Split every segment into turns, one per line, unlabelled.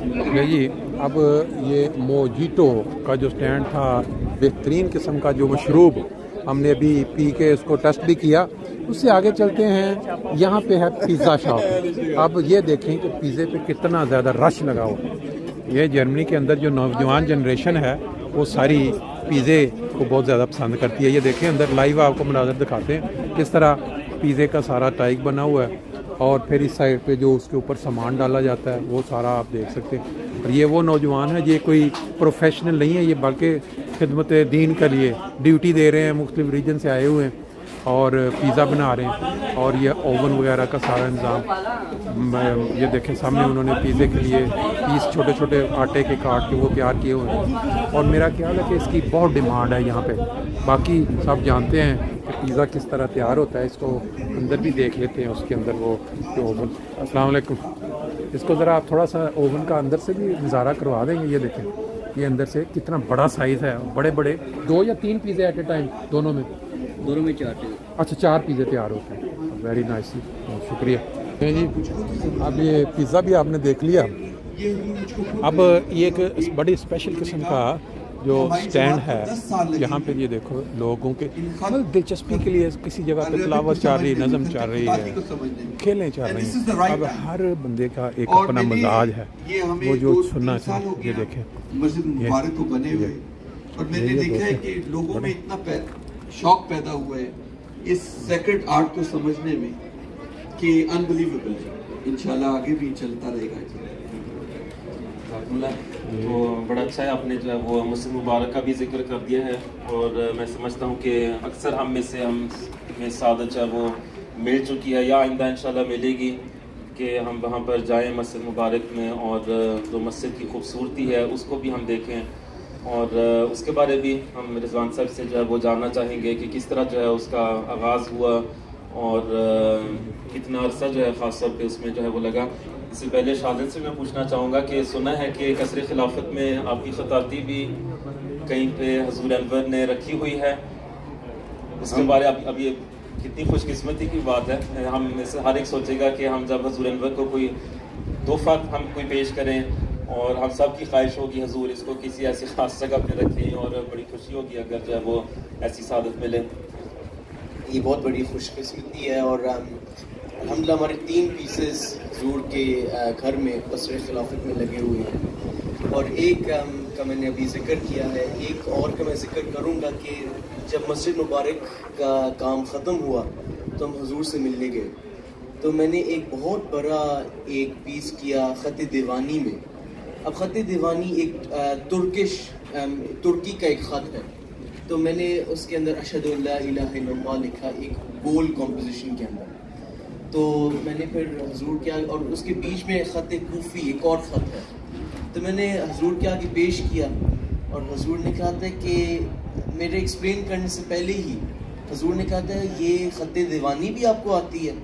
جی اب یہ موجیٹو کا جو سٹینڈ تھا، بہترین قسم کا جو مشروب، ہم نے ابھی پی کے اس کو ٹیسٹ بھی کیا. اس سے آگے چلتے ہیں، یہاں پہ ہے پیزا شاپ. اب یہ دیکھیں کہ پیزے پہ کتنا زیادہ رش لگا ہوا. یہ جرمنی کے اندر جو نوجوان جنریشن ہے وہ ساری پیزے کو بہت زیادہ پسند کرتی ہے. یہ دیکھیں اندر لائیو آپ کو مناظر دکھاتے ہیں کس طرح پیزے کا سارا ٹائک بنا ہوا ہے، اور پھر اس سائڈ پہ جو اس کے اوپر سامان ڈالا جاتا ہے وہ سارا آپ دیکھ سکتے ہیں. اور یہ وہ نوجوان ہیں، یہ کوئی پروفیشنل نہیں ہے، یہ بلکہ خدمت دین کے لیے ڈیوٹی دے رہے ہیں، مختلف ریجن سے آئے ہوئے ہیں اور پیزا بنا رہے ہیں. اور یہ اوون وغیرہ کا سارا انتظام، یہ دیکھیں سامنے انہوں نے پیزے کے لیے پیس چھوٹے چھوٹے آٹے کے کاٹ کے وہ تیار کیے ہوئے ہیں. اور میرا خیال ہے کہ اس کی بہت ڈیمانڈ ہے یہاں پہ. باقی سب جانتے ہیں کہ پیزا کس طرح تیار ہوتا ہے. اس کو اندر بھی دیکھ لیتے ہیں، اس کے اندر وہ جو اوون. السلام علیکم. اس کو ذرا آپ تھوڑا سا اوون کا اندر سے بھی نظارہ کروا دیں گے. یہ دیکھیں یہ اندر سے کتنا بڑا سائز ہے، بڑے بڑے 2 یا 3 پیزے ایٹ اے ٹائم، دونوں میں
4 پیزے.
اچھا 4 پیزے تیار ہوتے ہیں. ویری نائس، شکریہ جی. اب یہ پیزا بھی آپ نے دیکھ لیا. اب یہ ایک بڑی اسپیشل قسم کا جو سٹینڈ ہے یہاں پہ، یہ دیکھو لوگوں کے دلچسپی کے لیے کسی جگہ پہ تلاوت چل رہی، نظم چل رہی ہے، کھیلیں چل رہی ہیں. اب ہر بندے کا ایک اپنا مزاج ہے، وہ جو سننا چاہے. یہ دیکھیں
مسجد مبارک کو بنے ہوئے، اور میں نے دیکھا ہے کہ لوگوں میں اتنا شوق پیدا ہوا ہے اس سیکرڈ آرٹ کو سمجھنے میں کہ انبلیویبل ہے. انشاءاللہ آگے بھی چلتا رہے گا.
تو بڑا اچھا ہے، آپ نے جو ہے وہ مسجد مبارک کا بھی ذکر کر دیا ہے. اور میں سمجھتا ہوں کہ اکثر ہم میں سعادت جو ہے وہ مل چکی ہے یا آئندہ انشاءاللہ ملے گی کہ ہم وہاں پر جائیں مسجد مبارک میں، اور جو مسجد کی خوبصورتی ہے اس کو بھی ہم دیکھیں، اور اس کے بارے بھی ہم رضوان صاحب سے جو ہے وہ جاننا چاہیں گے کہ کس طرح جو ہے اس کا آغاز ہوا اور کتنا عرصہ جو ہے خاص طور پہ اس میں جو ہے وہ لگا. اس سے پہلے شاہد سے میں پوچھنا چاہوں گا کہ سنا ہے کہ قصر خلافت میں آپ کی خطاطی بھی کہیں پہ حضور انور نے رکھی ہوئی ہے. اس کے بارے اب یہ کتنی خوش قسمتی کی بات ہے. ہم میں سے ہر ایک سوچے گا کہ ہم جب حضور انور کو کوئی تحفہ ہم کوئی پیش کریں، اور ہم سب کی خواہش ہوگی حضور اس کو کسی ایسی خاص جگہ پہ رکھیں، اور بڑی خوشی ہوگی اگر جو ہے وہ ایسی سعادت ملے.
یہ بہت بڑی خوش قسمتی ہے، اور الحمدللہ ہمارے 3 پیسز حضور کے گھر میں قصر خلافت میں لگے ہوئے ہیں. اور ایک کا میں نے ابھی ذکر کیا ہے، ایک اور کا میں ذکر کروں گا کہ جب مسجد مبارک کا کام ختم ہوا تو ہم حضور سے ملنے گئے. تو میں نے ایک بہت بڑا ایک پیس کیا خط دیوانی میں. اب خط دیوانی ایک ترکی کا ایک خط ہے، تو میں نے اس کے اندر اشہد ان لا الہ الا اللہ لکھا ایک گول کمپوزیشن کے اندر. تو میں نے پھر حضور کیا، اور اس کے بیچ میں خط کوفی ایک اور خط ہے، تو میں نے حضور کے آگے پیش کیا. اور حضور نے کہا تھا کہ میرے ایکسپلین کرنے سے پہلے ہی حضور نے کہا تھا یہ خط دیوانی بھی آپ کو آتی ہے.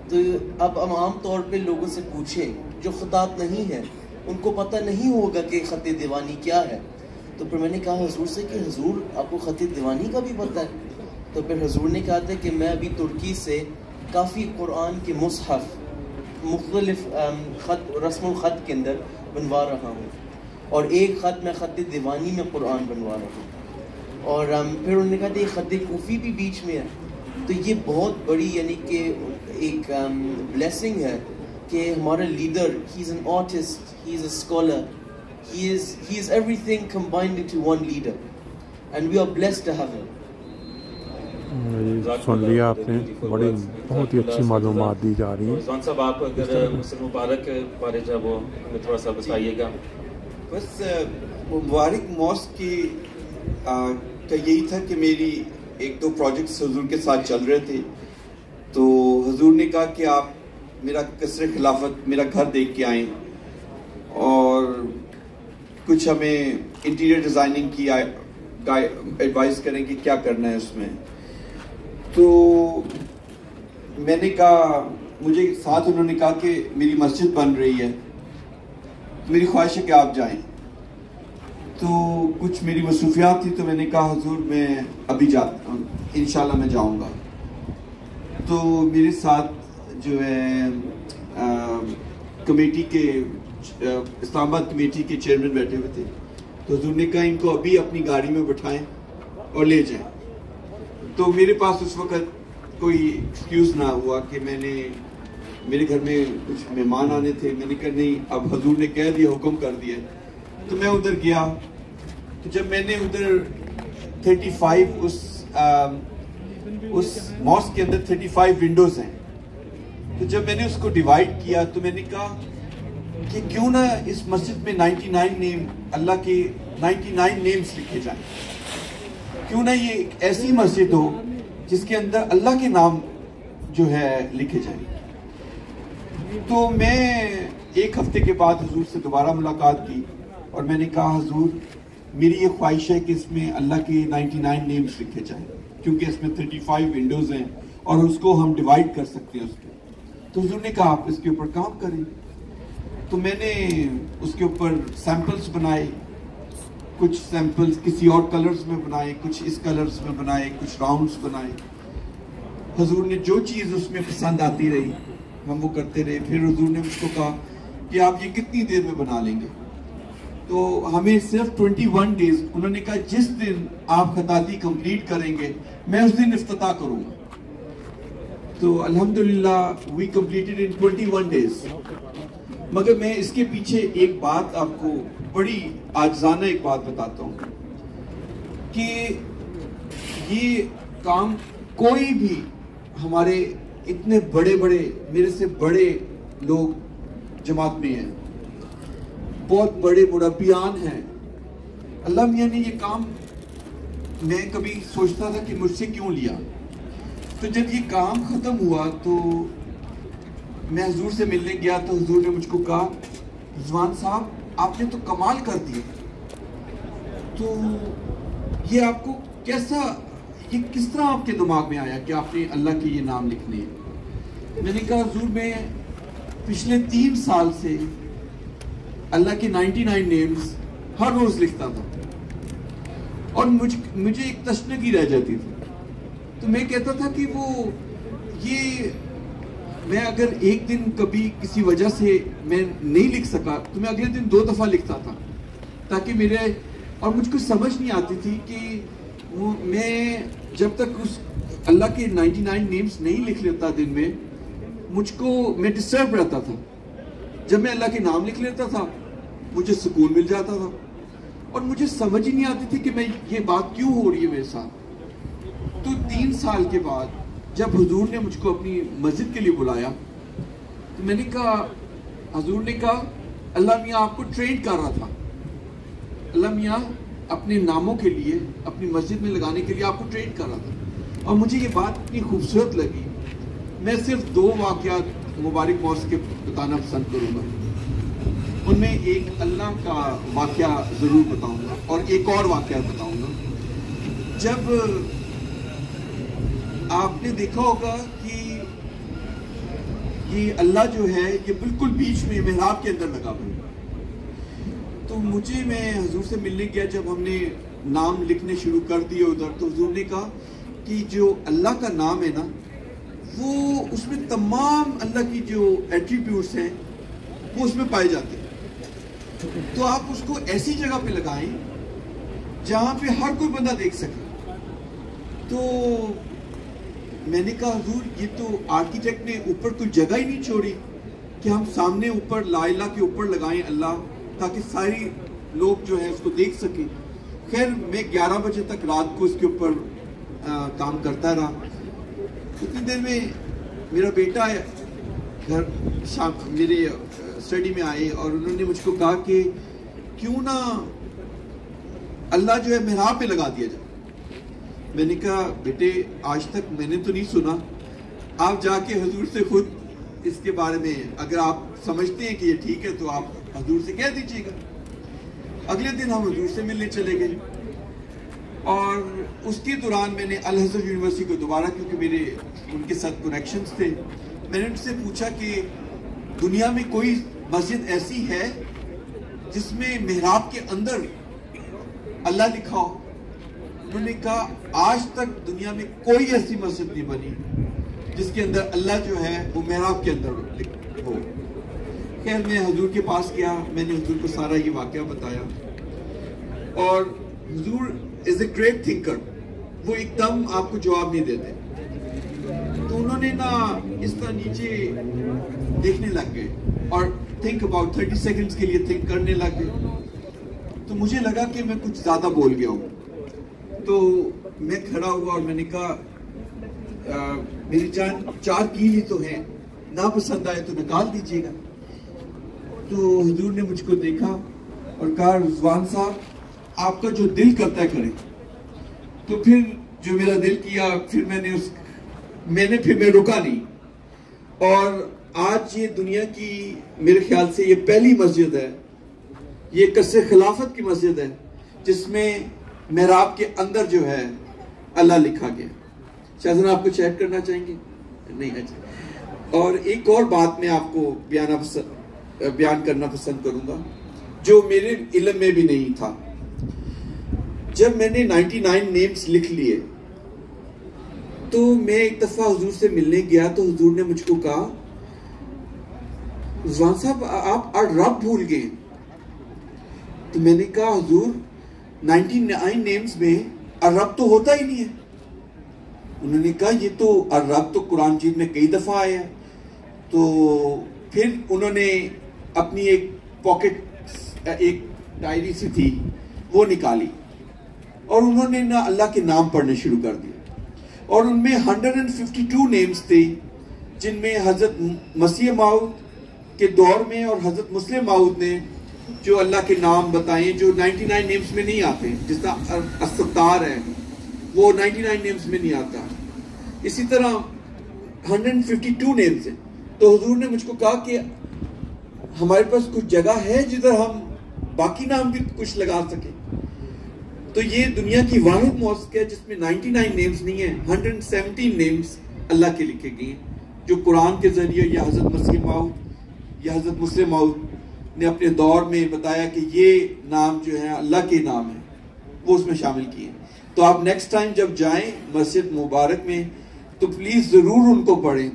تو اب ہم عام طور پہ لوگوں سے پوچھیں جو خطاط نہیں ہیں، ان کو پتہ نہیں ہوگا کہ خط دیوانی کیا ہے. تو پھر میں نے کہا حضور سے کہ حضور آپ کو خط دیوانی کا بھی پتہ ہے؟ تو پھر حضور نے کہا تھا کہ میں ابھی ترکی سے کافی قرآن کے مصحف مختلف خط رسم الخط کے اندر بنوا رہا ہوں، اور ایک خط میں خط دیوانی میں قرآن بنوا رہا ہوں. اور پھر انہوں نے کہا تھا یہ خط کوفی بھی بیچ میں ہے. تو یہ بہت بڑی یعنی کہ ایک بلیسنگ ہے کہ ہمارا leader he is an artist, he is a scholar, he is everything combined into one leader, and we are blessed to have him.
سن لیا آپ نے، بڑی بہت ہی اچھی معلومات دی جا رہی ہیں.
رضوان صاحب آپ اگر مسجد مبارک کے بارے جو ہے وہ ہمیں تھوڑا سا بتائیے گا.
بس مبارک ماسک کی کا یہی تھا کہ میری 1-2 پروجیکٹس حضور کے ساتھ چل رہے تھے، تو حضور نے کہا کہ آپ میرا قصر خلافت میرا گھر دیکھ کے آئیں، اور کچھ ہمیں انٹیریئر ڈیزائننگ کی ایڈوائز کریں کہ کیا کرنا ہے اس میں. تو میں نے کہا، مجھے ساتھ انہوں نے کہا کہ میری مسجد بن رہی ہے، میری خواہش ہے کہ آپ جائیں. تو کچھ میری مصروفیات تھی، تو میں نے کہا حضور میں ابھی جاتا ہوں، انشاءاللہ میں جاؤں گا. تو میرے ساتھ جو ہے کمیٹی کے اسلام آباد کمیٹی کے چیئرمین بیٹھے ہوئے تھے، تو حضور نے کہا ان کو ابھی اپنی گاڑی میں بٹھائیں اور لے جائیں. تو میرے پاس اس وقت کوئی ایکسکیوز نہ ہوا کہ میرے گھر میں کچھ مہمان آنے تھے. میں نے کہا نہیں، اب حضور نے کہہ دیا، حکم کر دیا. تو میں ادھر گیا. تو جب میں نے ادھر 35 اس ماسک کے اندر 35 ونڈوز ہیں، تو جب میں نے اس کو ڈیوائیڈ کیا تو میں نے کہا کہ کیوں نہ اس مسجد میں 99 نیم، اللہ کے 99 نیمز لکھے جائیں. کیوں نہ یہ ایک ایسی مسجد ہو جس کے اندر اللہ کے نام جو ہے لکھے جائیں. تو میں ایک ہفتے کے بعد حضور سے دوبارہ ملاقات کی اور میں نے کہا حضور میری یہ خواہش ہے کہ اس میں اللہ کے 99 نیمز لکھے جائیں، کیونکہ اس میں 35 ونڈوز ہیں اور اس کو ہم ڈیوائیڈ کر سکتے ہیں اس کو. تو حضور نے کہا آپ اس کے اوپر کام کریں. تو میں نے اس کے اوپر سیمپلز بنائے، کچھ سیمپلز کسی اور کلرز میں بنائے، کچھ اس کلرز میں بنائے، کچھ راؤنڈز بنائے. حضور نے جو چیز اس میں پسند آتی رہی ہم وہ کرتے رہے. پھر حضور نے مجھ کو کہا کہ آپ یہ کتنی دیر میں بنا لیں گے؟ تو ہمیں صرف 21 ڈیز. انہوں نے کہا جس دن آپ خطاطی کمپلیٹ کریں گے میں اس دن افتتاح کروں گا. تو الحمدللہ وی کمپلیٹڈ ان 21 ڈیز. مگر میں اس کے پیچھے ایک بات آپ کو بڑی عاجزانہ ایک بات بتاتا ہوں کہ یہ کام کوئی بھی ہمارے اتنے بڑے میرے سے بڑے لوگ جماعت میں ہیں، بہت بڑے مربیان ہیں. اللہ میاں نے یہ کام، میں کبھی سوچتا تھا کہ مجھ سے کیوں لیا. تو جب یہ کام ختم ہوا تو میں حضور سے ملنے گیا تو حضور نے مجھ کو کہا رضوان صاحب آپ نے تو کمال کر دیا. تو یہ آپ کو یہ کس طرح آپ کے دماغ میں آیا کہ آپ نے اللہ کے یہ نام لکھنے ہیں؟ میں نے کہا حضور میں پچھلے 3 سال سے اللہ کے 99 نیمز ہر روز لکھتا تھا اور مجھے ایک تشنگی رہ جاتی تھی. تو میں کہتا تھا کہ میں اگر ایک دن کبھی کسی وجہ سے میں نہیں لکھ سکا تو میں اگلے دن 2 دفعہ لکھتا تھا، تاکہ اور مجھ کو سمجھ نہیں آتی تھی کہ میں جب تک اس اللہ کے 99 نیمز نہیں لکھ لیتا دن میں میں ڈسٹرب رہتا تھا. جب میں اللہ کے نام لکھ لیتا تھا مجھے سکون مل جاتا تھا اور مجھے سمجھ ہی نہیں آتی تھی کہ یہ بات کیوں ہو رہی ہے میرے ساتھ. تو 3 سال کے بعد جب حضور نے مجھ کو اپنی مسجد کے لیے بلایا تو میں نے کہا، حضور نے کہا اللہ میاں آپ کو ٹرین کر رہا تھا. اللہ میاں اپنے ناموں کے لیے اپنی مسجد میں لگانے کے لیے آپ کو ٹرین کر رہا تھا. اور مجھے یہ بات اتنی خوبصورت لگی. میں صرف 2 واقعات مبارک ماسک کے بتانا پسند کروں گا. ان میں ایک اللہ کا واقعہ ضرور بتاؤں گا اور ایک اور واقعہ بتاؤں گا. جب آپ نے دیکھا ہوگا کہ یہ اللہ جو ہے یہ بالکل بیچ میں محراب کے اندر لگا ہوا ہے. تو میں حضور سے ملنے گیا جب ہم نے نام لکھنے شروع کر دیے ادھر. تو حضور نے کہا کہ جو اللہ کا نام ہے نا وہ اس میں تمام اللہ کی جو ایٹریبیوٹس ہیں وہ اس میں پائے جاتے ہیں. تو آپ اس کو ایسی جگہ پہ لگائیں جہاں پہ ہر کوئی بندہ دیکھ سکے. تو میں نے کہا حضور یہ تو آرکیٹیکٹ نے اوپر کوئی جگہ ہی نہیں چھوڑی کہ ہم سامنے اوپر لا الہ کے اوپر لگائیں اللہ، تاکہ ساری لوگ جو ہے اس کو دیکھ سکیں. خیر میں 11 بجے تک رات کو اس کے اوپر کام کرتا رہا. اتنی دیر میں میرا بیٹا گھر میرے اسٹڈی میں آئے اور انہوں نے مجھ کو کہا کہ کیوں نہ اللہ جو ہے محراب پہ لگا دیا جائے. میں نے کہا بیٹے آج تک میں نے تو نہیں سنا، آپ جا کے حضور سے خود اس کے بارے میں اگر آپ سمجھتے ہیں کہ یہ ٹھیک ہے تو آپ حضور سے کہہ دیجیے گا. اگلے دن ہم حضور سے ملنے چلے گئے اور اس کے دوران میں نے الازہر یونیورسٹی کو دوبارہ، کیونکہ میرے ان کے ساتھ کنیکشنز تھے، میں نے ان سے پوچھا کہ دنیا میں کوئی مسجد ایسی ہے جس میں محراب کے اندر اللہ لکھا ہو؟ انہوں نے کہا آج تک دنیا میں کوئی ایسی مسجد نہیں بنی جس کے اندر اللہ جو ہے وہ محراب کے اندر ہو. خیر میں حضور کے پاس گیا, میں نے حضور کو سارا یہ واقعہ بتایا, اور حضور از اے گریٹ تھنکر, وہ ایک دم آپ کو جواب نہیں دیتے. تو انہوں نے نا اس طرح نیچے دیکھنے لگ گئے اور تھنک اباؤٹ 30 سیکنڈز کے لیے تھنک کرنے لگ گئے. تو مجھے لگا کہ میں کچھ زیادہ بول گیا ہوں, تو میں کھڑا ہوا اور میں نے کہا میری جان 4 کیل ہی تو ہیں, نہ پسند آئے تو نکال دیجیے گا. تو حضور نے مجھ کو دیکھا اور کہا رضوان صاحب آپ کا جو دل کرتا ہے کریں. تو پھر جو میرا دل کیا پھر میں رکا نہیں. اور آج یہ دنیا کی میرے خیال سے یہ پہلی مسجد ہے, یہ قصر خلافت کی مسجد ہے جس میں محراب کے اندر جو ہے اللہ لکھا گیا. شاہزادہ آپ کو چیک کرنا چاہیں گے؟ نہیں. اچھا, اور ایک اور بات میں آپ کو بیان کرنا پسند کروں گا جو میرے علم میں بھی نہیں تھا. جب میں نے 99 نیمز لکھ لیے تو میں ایک دفعہ حضور سے ملنے گیا, تو حضور نے مجھ کو کہا رضوان صاحب آپ رب بھول گئے. تو میں نے کہا حضور 99 نیمز میں رب تو ہوتا ہی نہیں ہے. انہوں نے کہا یہ تو رب تو قرآن مجید میں کئی دفعہ آیا ہے. تو پھر انہوں نے اپنی ایک پاکٹ ایک ڈائری سی تھی وہ نکالی اور انہوں نے نا اللہ کے نام پڑھنے شروع کر دیے, اور ان میں 152 نیمز تھے جن میں حضرت مسیح موعود کے دور میں اور حضرت مسلم موعود نے جو اللہ کے نام بتائے جو 99 نیمز میں نہیں آتے. جس طرح الستار ہے وہ 99 نیمز میں نہیں آتا, اسی طرح 152 نیمز ہیں. تو حضور نے مجھ کو کہا کہ ہمارے پاس کچھ جگہ ہے جدھر ہم باقی نام بھی کچھ لگا سکیں. تو یہ دنیا کی واحد موسک ہے جس میں 99 نیمز نہیں ہیں, 117 نیمز اللہ کے لکھے گئے ہیں جو قرآن کے ذریعے یا حضرت مسیح موعود یا حضرت مسلم موعود نے اپنے دور میں بتایا کہ یہ نام جو ہے اللہ کے نام ہے وہ اس میں شامل کیے. تو آپ نیکسٹ ٹائم جب جائیں مسجد مبارک میں تو پلیز ضرور ان کو پڑھیں.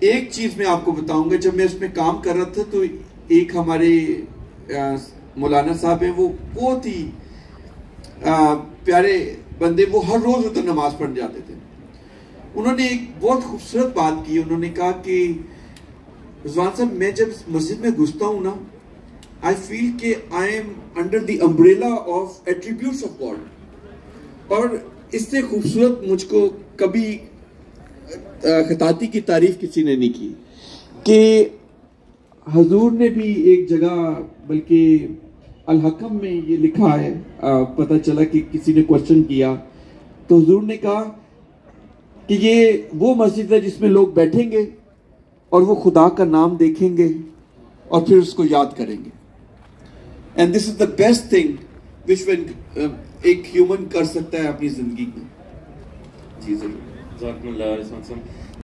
ایک چیز میں آپ کو بتاؤں گا, جب میں اس میں کام کر رہا تھا تو ایک ہمارے مولانا صاحب ہیں, وہ بہت ہی پیارے بندے, وہ ہر روز ادھر نماز پڑھنے جاتے تھے. انہوں نے ایک بہت خوبصورت بات کی. انہوں نے کہا کہ رضوان صاحب میں جب مسجد میں گھستا ہوں نا I feel کہ I am under the umbrella of attributes of God. اور اس سے خوبصورت مجھ کو کبھی خطاطی کی تعریف کسی نے نہیں کی کہ حضور نے بھی ایک جگہ, بلکہ الحکم میں یہ لکھا ہے, پتہ چلا کہ کسی نے کوشچن کیا تو حضور نے کہا کہ یہ وہ مسجد ہے جس میں لوگ بیٹھیں گے اور وہ خدا کا نام دیکھیں گے اور پھر اس کو یاد کریں گے. And this is the best thing which ایک ہیومن کر سکتا ہے اپنی زندگی میں. جی ضرور.
جزاکم اللہ.